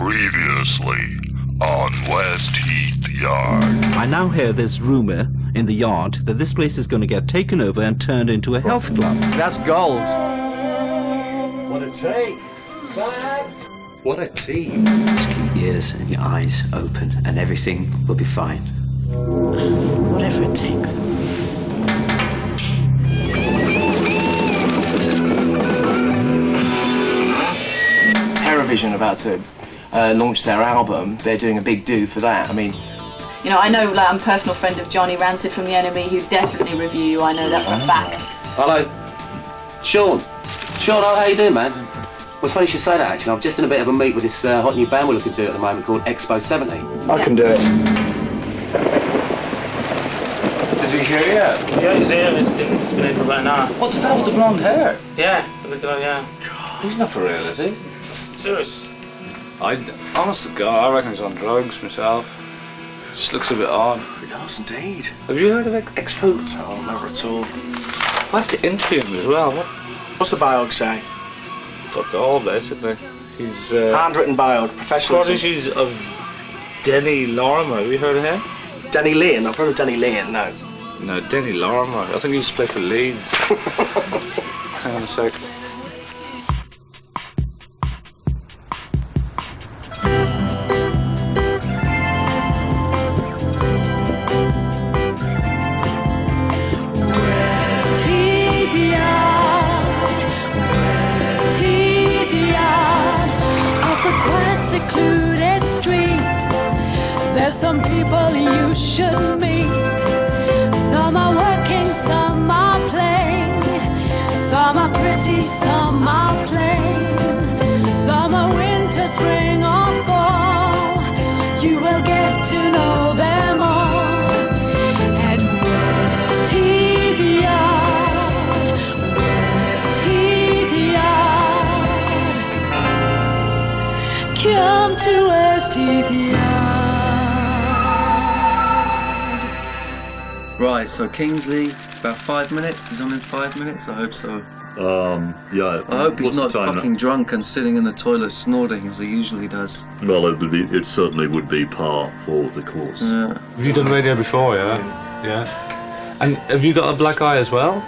Previously on West Heath Yard. I now hear there's rumour in the yard that this place is going to get taken over and turned into a health club. That's gold. What a take, Babs. What a team. Just keep your ears and your eyes open and everything will be fine. Whatever it takes. Terrorvision about to launch their album. They're doing a big do for that. I mean, You know, I know, like, I'm a personal friend of Johnny Rancid from The Enemy, who definitely review you. I know that for a fact. Hello. Sean, how you doing, man? Well, it's funny you should say that, actually. I'm just in a bit of a meet with this hot new band we're looking to do at the moment called Expo 70. I can do it. Is he here yet? Yeah, he's here. He's been in for about an hour. What the hell with the blonde hair? Yeah, look at that, yeah. He's not for real, is he? Serious. Honest to God, I reckon he's on drugs myself. Just looks a bit odd. he does indeed. Have you heard of Expo? Oh, never at all. I have to interview him as well. What's the biog say? Fuck all, basically. He's Handwritten biog, professional. prodigies of Denny Lorimar. Have you heard of him? Denny Lane. I've heard of Denny Lane. No. No, Denny Lorimar. I think he used to play for Leeds. Hang on a sec. There's some people you should meet. Some are working, some are playing. Some are pretty, some are plain. Some are winter, spring or fall. You will get to know them all. At West Heath Yard, West Heath Yard. Come to West Heath Yard. Right, so Kingsley, about 5 minutes. He's on in 5 minutes. I hope so. Yeah. I hope he's What's not the time fucking now? drunk and sitting in the toilet snorting as he usually does. Well, it certainly would be par for the course. Yeah. Have you done radio before, yeah? Yeah. And have you got a black eye as well?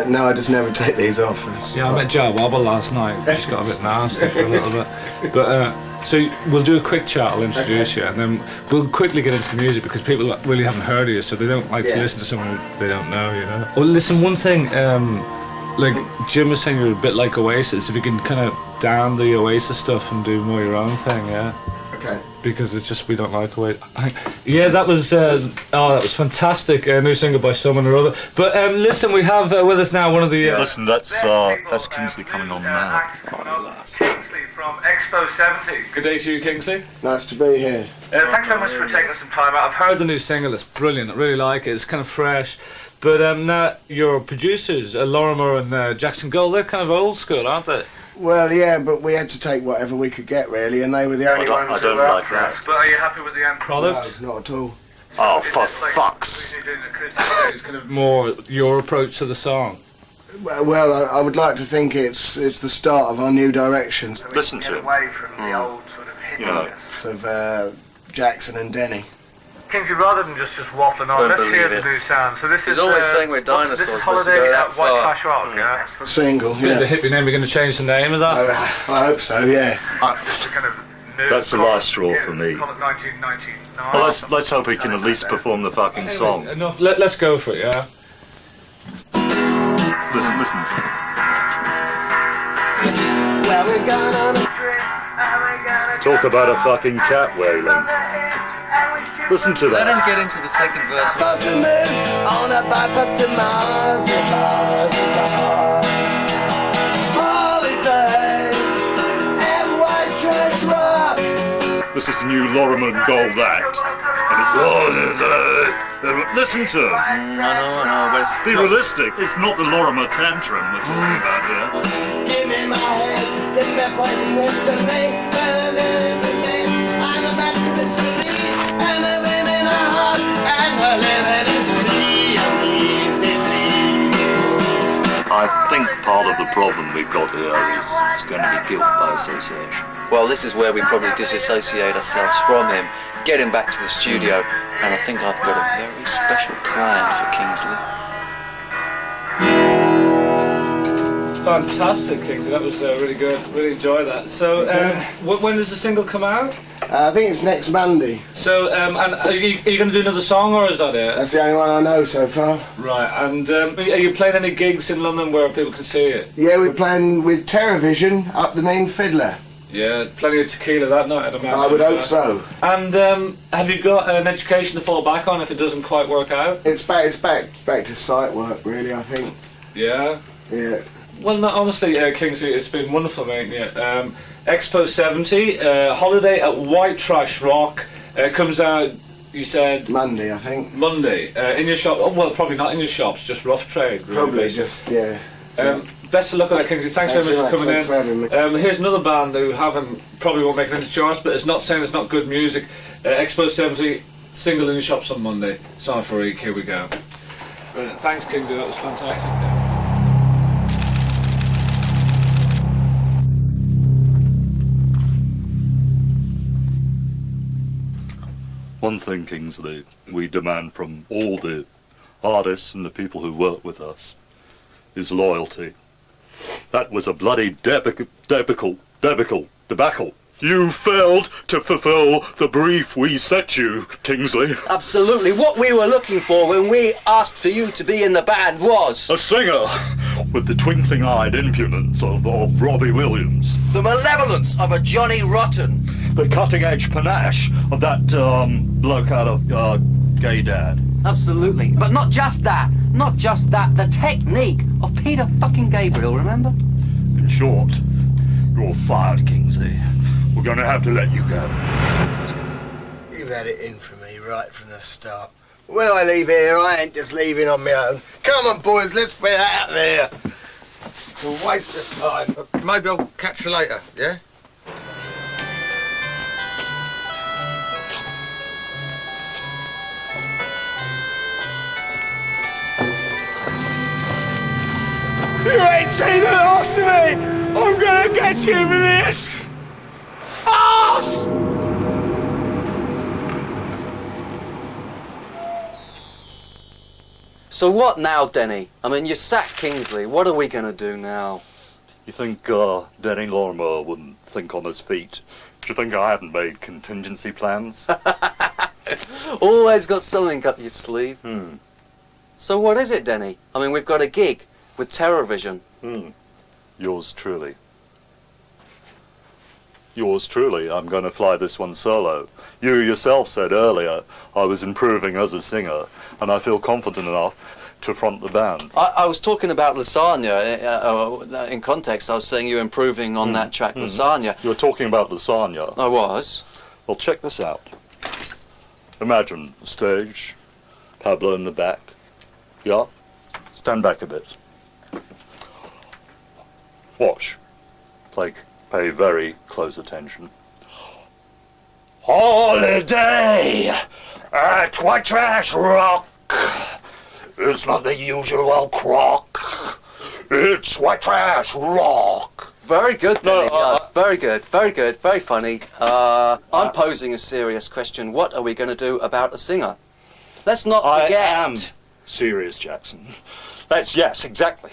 No, I just never take these off. Yeah, I met Joe Wobble last night. She's got a bit nasty for a little bit. But, so we'll do a quick chat, I'll introduce you, and then we'll quickly get into the music because people really haven't heard of you, so they don't like to listen to someone who they don't know, you know? Well, listen, one thing, like Jim was saying, you're a bit like Oasis. If you can kind of down the Oasis stuff and do more your own thing, yeah? Okay. Because it's just we don't like Oasis. Yeah, that was fantastic. A new single by someone or other. But listen, we have with us now one of the. Listen, that's Kingsley coming on now. Kingsley from Expo 70. Good day to you, Kingsley. Nice to be here. Thanks very much for taking some time out. I've heard the new single. It's brilliant. I really like it. It's kind of fresh. But now your producers, Lorimar and Jackson Gold, they're kind of old school, aren't they? Well, yeah, but we had to take whatever we could get, really, and they were the only ones I don't like that. But are you happy with the end product? No, not at all. Oh, for fuck's. It's kind of more your approach to the song. Well, I would like to think it's the start of our new direction. Listen to him. Away from the old sort of You know. Of Jackson and Denny. Kingsley, rather than just waffling on, let's hear the new sound. So this He's is always saying we're dinosaurs, This is but to Holiday go that at White far. Flash Rock, yeah? Single, Bit of the hippie name. We're going to change the name of that. I hope so, yeah. That's the last straw for me. Call it 1999. Well, let's hope he can at least perform the fucking song. Enough. Let's go for it, yeah? Listen. Well, we're going on a Talk about a fucking cat wailing. Listen to Let that. him get into the second verse. supposed to move on a bypass to Mars. Holiday at White Church Rock. This is the new Lorimar Gold Act. And listen to him. I know, but it's Be realistic. It's not the Lorimar tantrum we're talking about here. Give me my head, give me poison mystery. I'm a back to the streets, and the women are hot, and her living is free, I think part of the problem we've got here is it's going to be guilt by association. Well, this is where we probably disassociate ourselves from him, get him back to the studio, and I think I've got a very special plan for Kingsley. Fantastic, Kingsley. That was really good. Really enjoyed that. So, when does the single come out? I think it's next Monday. So, and are you going to do another song, or is that it? That's the only one I know so far. Right, and are you playing any gigs in London where people can see it? Yeah, we're playing with Terrorvision up the Mean Fiddler. Yeah, plenty of tequila that night, I'd imagine. I would hope so. And have you got an education to fall back on if it doesn't quite work out? It's back to site work, really, I think. Yeah? Yeah. Well, no, honestly, Kingsley, it's been wonderful meeting you. Expo 70, Holiday at White Trash Rock, comes out, you said... Monday, I think. Monday. In your shop, well, probably not in your shops, just rough trade. Really, probably, basically. just, yeah. Best of luck with that, Kingsley. Thanks very much for coming Thanks for having me. Here's another band who probably won't make it into charts, but it's not saying it's not good music. Expo 70, single in your shops on Monday. Song for Reid, here we go. Brilliant. Thanks, Kingsley, that was fantastic. One thing, Kingsley, we demand from all the artists and the people who work with us is loyalty. That was a bloody debacle. You failed to fulfill the brief we set you, Kingsley. Absolutely. What we were looking for when we asked for you to be in the band was... a singer with the twinkling-eyed impudence of Robbie Williams. the malevolence of a Johnny Rotten. The cutting-edge panache of that bloke out of Gay Dad. Absolutely. But not just that. Not just that. The technique of Peter fucking Gabriel, remember? In short, you're fired, Kingsley. We're going to have to let you go. You've had it in for me right from the start. When I leave here, I ain't just leaving on my own. Come on, boys, let's get out of there. It's a waste of time. Maybe I'll catch you later, yeah? You ain't seen the last of me! I'm gonna get you for this! Arse! So what now, Denny? I mean, you sacked Kingsley. What are we going to do now? You think Denny Lorimar wouldn't think on his feet? Do you think I hadn't made contingency plans? Always got something up your sleeve. So what is it, Denny? I mean, we've got a gig with Terrorvision. Yours truly. Yours truly. I'm going to fly this one solo. You yourself said earlier I was improving as a singer, and I feel confident enough to front the band. I was talking about Lasagna. In context, I was saying you're improving on that track, Lasagna. You were talking about Lasagna. I was. Well, check this out. Imagine the stage, Pablo in the back. Yeah? Stand back a bit. Watch. Pay very close attention. Holiday at White Trash Rock. It's not the usual crock. It's White Trash Rock. Very good, Denny. Very good, very good, very funny. I'm posing a serious question. What are we going to do about the singer? Let's not forget... I am serious, Jackson. Yes, exactly.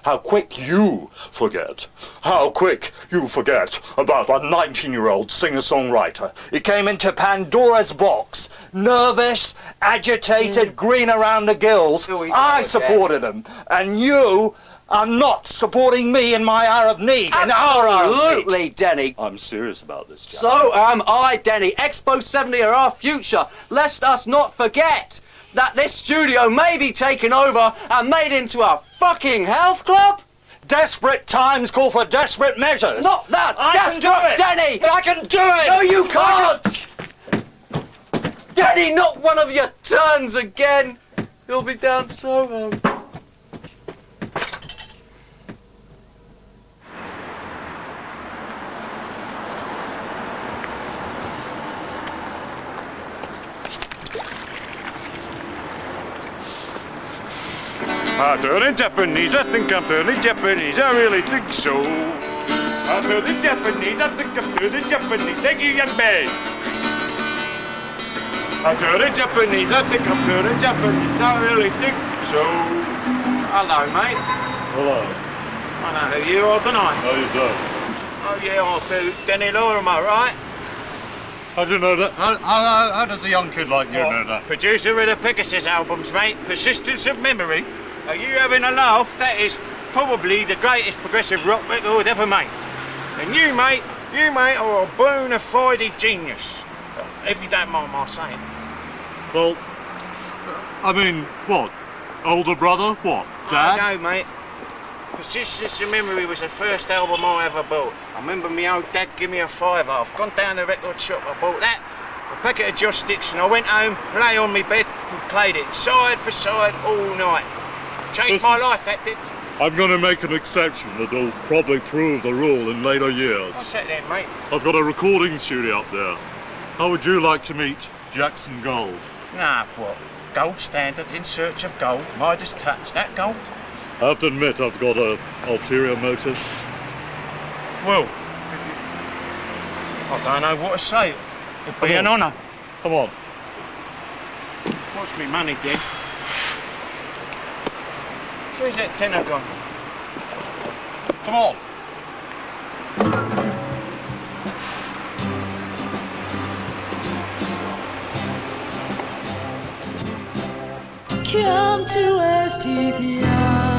How quick you forget. How quick you forget about a 19-year-old singer-songwriter. He came into Pandora's box, nervous, agitated, green around the gills. I supported him, and you are not supporting me in my hour of need. Absolutely, Denny. I'm serious about this, Jackson. So am I, Denny. Expo 70 are our future. Let us not forget that this studio may be taken over and made into a fucking health club? Desperate times call for desperate measures. Not that desperate, Denny! I can do it! No, you can't! Denny, not one of your turns again! You'll be down Soho. I'm turning Japanese, I think I'm turning Japanese, I really think so. Up to the Japanese, up to the Japanese. Thank you, young man. Up to the Japanese, up to the Japanese. I really think so. Hello, mate. Hello. I know who you are, don't I? No, you don't. Oh, yeah, I do. Denny Lorimar, right? How do you know that? How does a young kid like you know that? Producer of the Pegasus albums, mate. Persistence of memory. Are you having a laugh? That is probably the greatest progressive rock record ever made. And you, mate, are a bona fide genius. If you don't mind my saying. Well, I mean, what? Older brother? What? Dad? I know, mate. Persistence of Memory was the first album I ever bought. I remember my old dad give me a £5. I've gone down the record shop, I bought that, a packet of joss sticks, and I went home, lay on my bed, and played it side for side all night. Changed my life, that did. I'm going to make an exception that'll probably prove the rule in later years. What's that then, mate? I've got a recording studio up there. How would you like to meet Jackson Gold? Nah, what? Gold standard, in search of gold. Midas touch, that gold? I have to admit I've got an ulterior motive. Well, I don't know what to say. It'd be an honour. Come on. What's me money, kid? Where's that tenner gone? Come on. Come to West Heath Yard.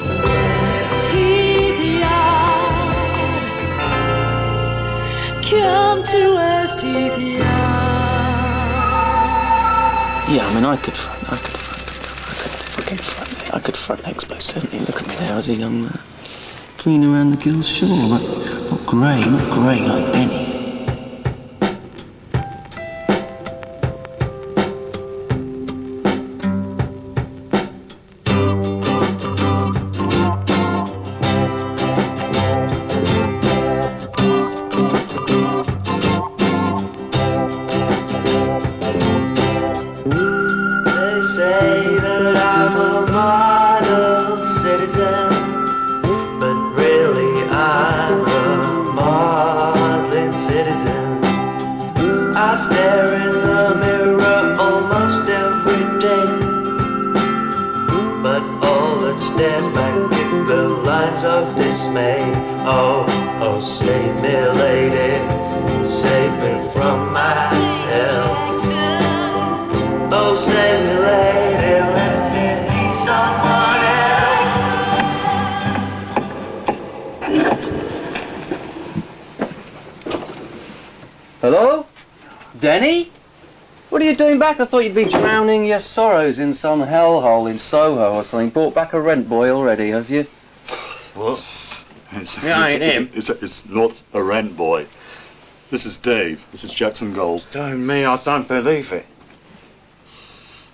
West Heath Yard. Come to West Heath Yard. Yeah, I mean, I could front Expo 70. Look at me there as a young man. Clean around the gills, sure, but not grey like Denny. Hello? Denny? What are you doing back? I thought you'd be drowning your sorrows in some hellhole in Soho or something. Brought back a rent boy already, have you? What? Ain't him. It's not a rent boy. This is Dave. This is Jackson Gold. Don't me, I don't believe it.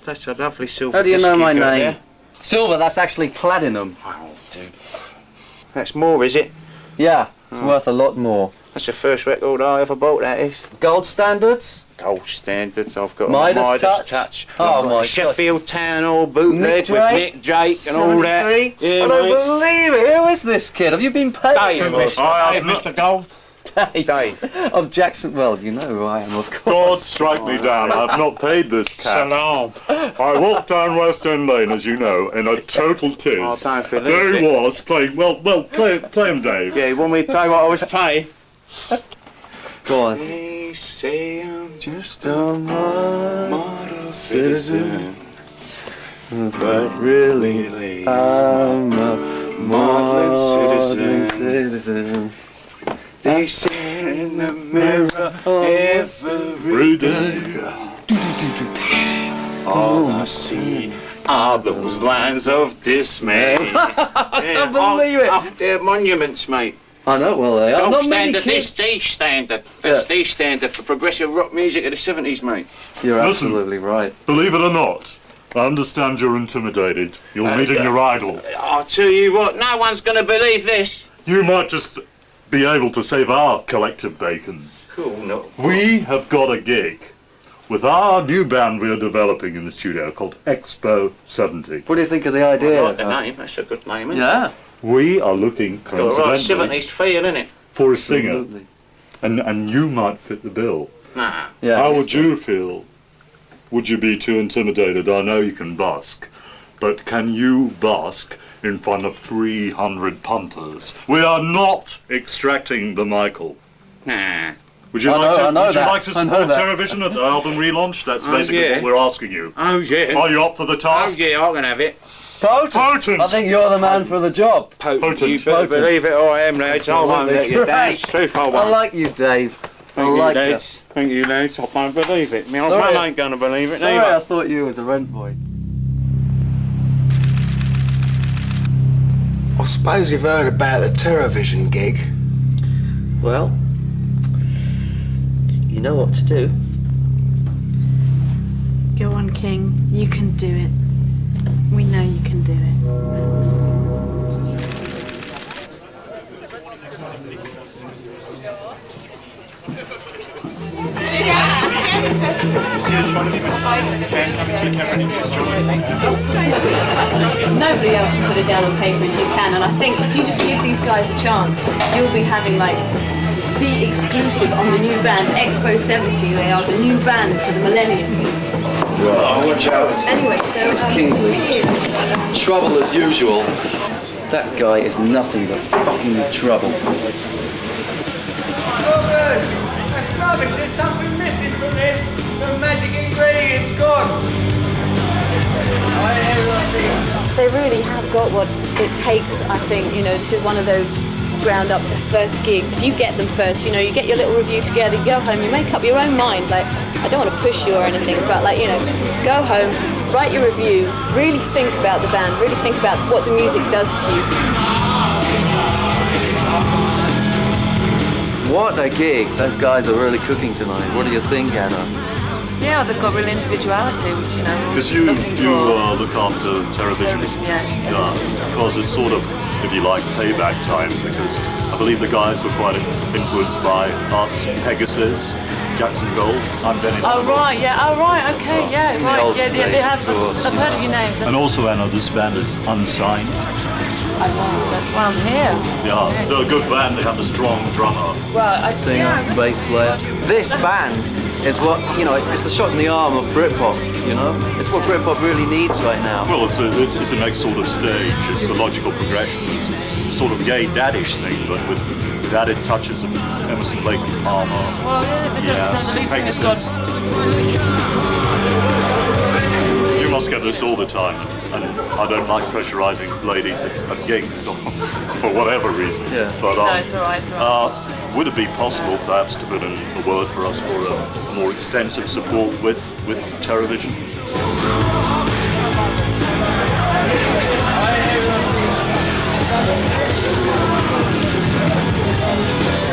That's a lovely silver. How do you know my name? There. Silver, that's actually platinum. Oh, dude. That's more, is it? Yeah, it's worth a lot more. That's the first record I ever bought, that is. Gold standards? Gold standards. I've got Midas touch. Oh, my Sheffield Town all bootleg with Nick Drake and all that. Yeah, I don't believe it. Who is this kid? Have you been paid? Dave, Mr. Gold. Dave. I'm Jackson. Well, you know who I am, of course. God strike me down. I've not paid this cat. Salam. I walked down West End Lane, as you know, in a total tiz. I don't believe there he it. was, playing, play him, Dave. Yeah, you want me to play what I was playing? Go on. They say I'm just a model citizen, but really I'm a modeling citizen. They say in the mirror every day. All I see are those lines of dismay. I can't believe it. They're monuments, mate. I know, well, they are. Gold Not standard, many kids. the standard. That's the standard for progressive rock music of the 70s, mate. You're Listen, absolutely right. Believe it or not, I understand you're intimidated. You're meeting your idol. I'll tell you what, no one's going to believe this. You might just be able to save our collective bacons. Cool, no. We have got a gig with our new band we're developing in the studio called Expo 70. What do you think of the idea? I like the name, that's a good name, isn't Yeah. it? We are looking, Got a right coincidentally, 70s feel, innit? for a singer. Absolutely. And you might fit the bill. Nah. Yeah. How would you feel? Would you be too intimidated? I know you can busk, but can you busk in front of 300 punters? We are not extracting the Michael. Nah. Would you I like know to that. support Terrorvision at the album relaunch? That's basically yeah. what we're asking you. Oh, yeah. Are you up for the task? Oh, yeah, I can have it. Potent. I think you're the man for the job. Potent. You better believe it or I am, lads. I won't let you down. Great. Truth, I I won't. like you, Dave. Thank you, like lads. Thank you, lads. I don't believe it. My old Sorry. man ain't going to believe it Sorry, neither. I thought you was a rent boy. I suppose you've heard about the Terrorvision gig. Well, you know what to do. Go on, King. You can do it. We know you can do it. Nobody else can put it down on paper as you can, and I think if you just give these guys a chance, you'll be having like the exclusive on the new band Expo 70. They are the new band for the millennium. Oh, watch out. Anyway, so Kingsley. Trouble as usual. That guy is nothing but fucking trouble. That's rubbish. There's something missing from this. The magic ingredient's gone. they really have got what it takes. I think, you know, this is one of those ground up to the first gig. If you get them first, you know, you get your little review together, you go home, you make up your own mind. Like, I don't want to push you or anything, but like, you know, go home, write your review, really think about the band, really think about what the music does to you. What a gig. Those guys are really cooking tonight. What do you think, Anna? Yeah, they've got real individuality, which, you know... Because you look after Terrorvision. Yeah. Because it's sort of, if you like, payback time, because I believe the guys were quite influenced by us, Pegasus, Jackson Gold, I'm Denny. Oh, right, yeah, oh, right, okay, yeah, right, yeah, they have, I've heard of your names. And also, Anna, this band is unsigned. I know, that's why I'm here. Yeah, they're a good band, they have a strong drummer. Well, Singer, bass player. This band is what, you know, it's the shot in the arm of Britpop, you know? It's what Britpop really needs right now. Well, it's a next sort of stage, it's the logical progression. It's a sort of gay daddish thing, but with added touches of Emerson, Lake and Palmer. Well, yeah, Pegasus. You must get this all the time, and I don't like pressurizing ladies at gigs for whatever reason. Yeah. But, no, it's all right, would it be possible, perhaps, to put in a word for us for a more extensive support with Terrorvision?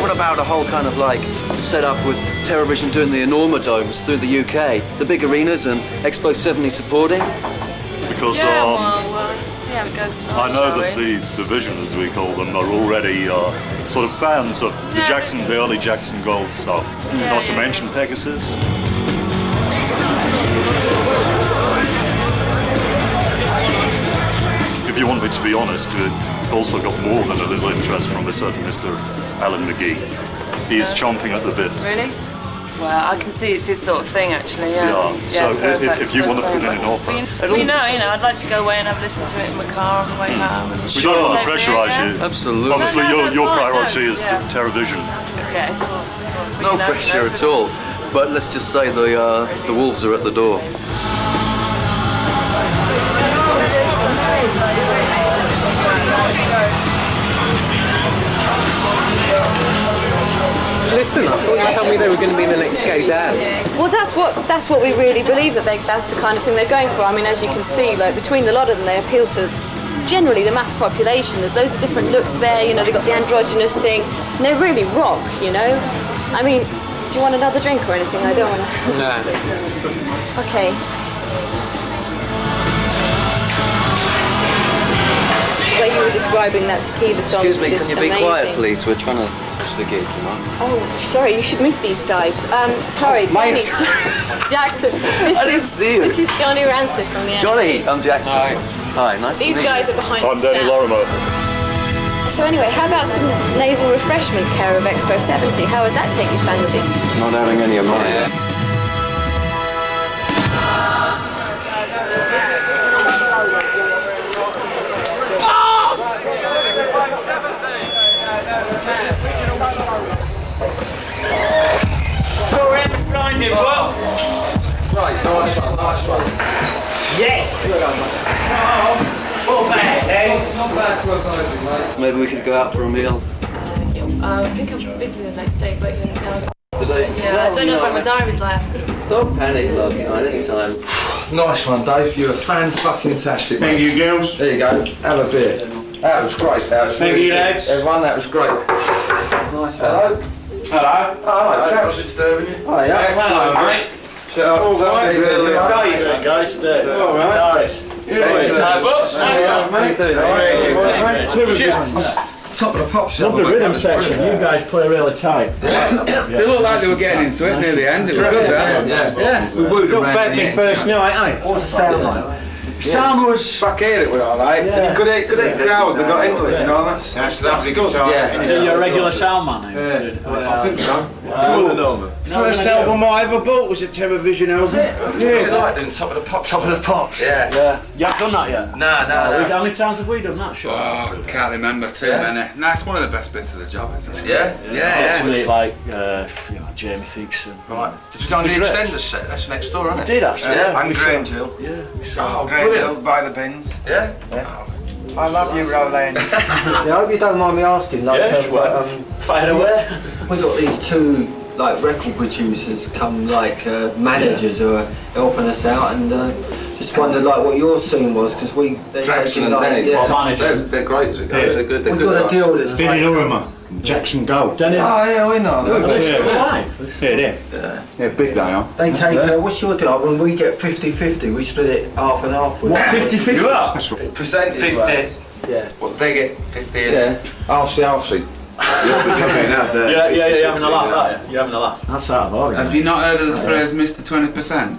What about a whole kind of like setup with Terrorvision doing the Enorma Domes through the UK, the big arenas, and Expo 70 supporting? Because yeah, well, see how it goes. I know that the Vision, as we call them, are already sort of fans of the early Jackson Gold stuff. Not to mention Pegasus. If you want me to be honest, we've also got more than a little interest from a certain Mr. Alan McGee. He is chomping at the bit. Really? Well, I can see it's his sort of thing, actually, yeah. So if you want to put in an offer... You know, I'd like to go away and have a listen to it in my car on the way home. We don't want to pressurise you. Absolutely. Obviously, your priority is Terrorvision. Okay. No pressure at all. But let's just say the wolves are at the door. Listen, I thought you'd tell me they were going to be the next gay dad. Well, that's what we really believe, that's the kind of thing they're going for. I mean, as you can see, like between the lot of them, they appeal to generally the mass population. There's loads of different looks there. You know, they've got the androgynous thing, and they really rock. You know, I mean, do you want another drink or anything? I don't want to. No. Okay. way you were describing that tequila song Excuse was me, just can you be amazing. quiet, please? We're trying to finish the gig, you know? Oh, sorry, you should meet these guys. Sorry, Denny, Jackson. I didn't see you. This is Johnny Rancid from the Johnny, I'm Jackson. Hi, nice to meet you. These guys are behind I'm the Denny stand. Lorimar. So anyway, how about some nasal refreshment care of Expo 70? How would that take your fancy? Not having any of mine. Right, nice one. Yes! Oh, bad, It's not bad for a burger, mate. Maybe we could go out for a meal. I think I'm busy the next day, but Today? yeah, I don't know if my diary's like. Don't panic, love, you know, any time. Nice one, Dave. You're a fan-fucking-tastic. Thank you, girls. There you go. Have a beer. That was great. That was Thank really you, good. lads. Everyone, that was great. Nice. Hello. Hello. Oh, that was disturbing you. Oh, yeah. Hello, mate. All right. Dave. Guys, All right. guitarist. Top of the pop shop. Love the rhythm section. You guys play really tight. They looked like they were getting into it near the end. It was good, Yeah. We wooed Not around bad the me end. first night, eh? What's the sound like? Sound was. Back here it was alright. Yeah. Good crowd that got into it, you know, that's good. Yeah. Is it your regular sound man? I think so. First album I ever bought was a Terrorvision album. What's it like doing Top of the Pops? Top of the Pops. Yeah. You haven't done that yet? No. How many times have we done that? Sure. Oh, can't remember too many. No, it's one of the best bits of the job, isn't it? Yeah. Actually, like Jamie Theakson. Right. Did you go on the extender set? That's next door, isn't it? Did actually? Yeah. And Graham Jill. Yeah. Oh, Graham brilliant. Jill by the bins. Yeah? I love you, Roland. I hope you don't mind me asking. Like, Fire away. we got these two like record producers come like managers who are helping us out, and just wondered like what your scene was because they're Jackson taking and like Denny. They're great as it goes. They're good. We've got a deal that's Denny Lorimar. Jackson Gold. Denny. Oh, yeah, we know. Yeah, big they are. They take, what's your deal? When we get 50-50, we split it half and half with 50-50? You are? Percentage 50. Yeah. Well, they get 50 in. Yeah. Half-see. Yeah, you're having a laugh, aren't you? You're having a laugh. That's out of order. Have you not heard of the phrase Mr. 20%?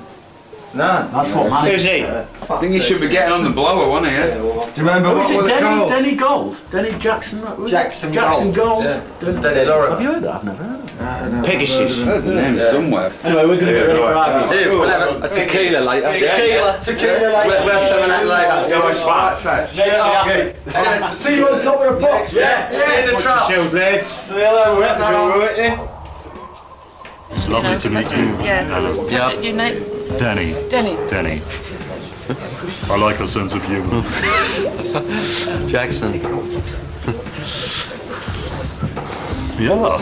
No. That's what man Who's he? I think you should be getting on the blower, wasn't you? Yeah, well, Do you remember Was what it was it Denny, called? Denny Gold? Denny Jackson? Jackson Gold. Yeah. Denny Lorimar. Have you heard that? I've never heard of that. Pegasus. I've heard the name somewhere. Anyway, we're going to get ready for our gig. Yeah, we'll have a tequila later. Tequila. We'll have some of that later. Next week. see you on Top of the Pops. Yeah. See you in the truck. Yourselves, lads. It's lovely to meet you. Yeah. Your name's Denny. Denny. I like a sense of humour. Jackson. Yeah.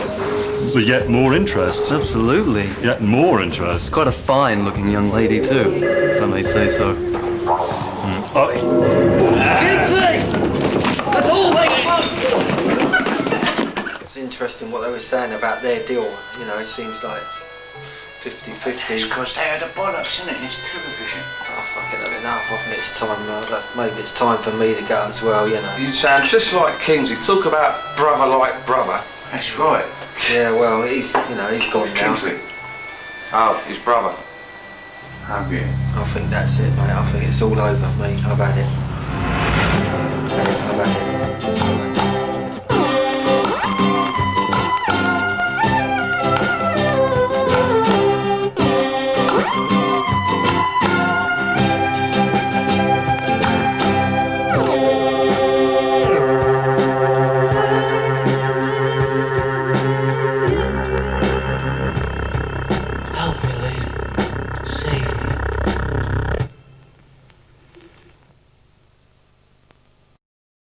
So yet more interest. Absolutely. Yet more interest. Quite a fine-looking young lady too, if I may say so. It's interesting what they were saying about their deal. You know, it seems like 50-50. It's because they had a bollocks, isn't it? It's Terrorvision. Oh, fucking hell, enough. I think it's time. Maybe it's time for me to go as well, you know. You sound just like Kings. You talk about brother like brother. That's right. Yeah, well, he's gone now. Kingsley. Oh, his brother. Have you? I think that's it, mate. I think it's all over, me. I've had it. I've had it.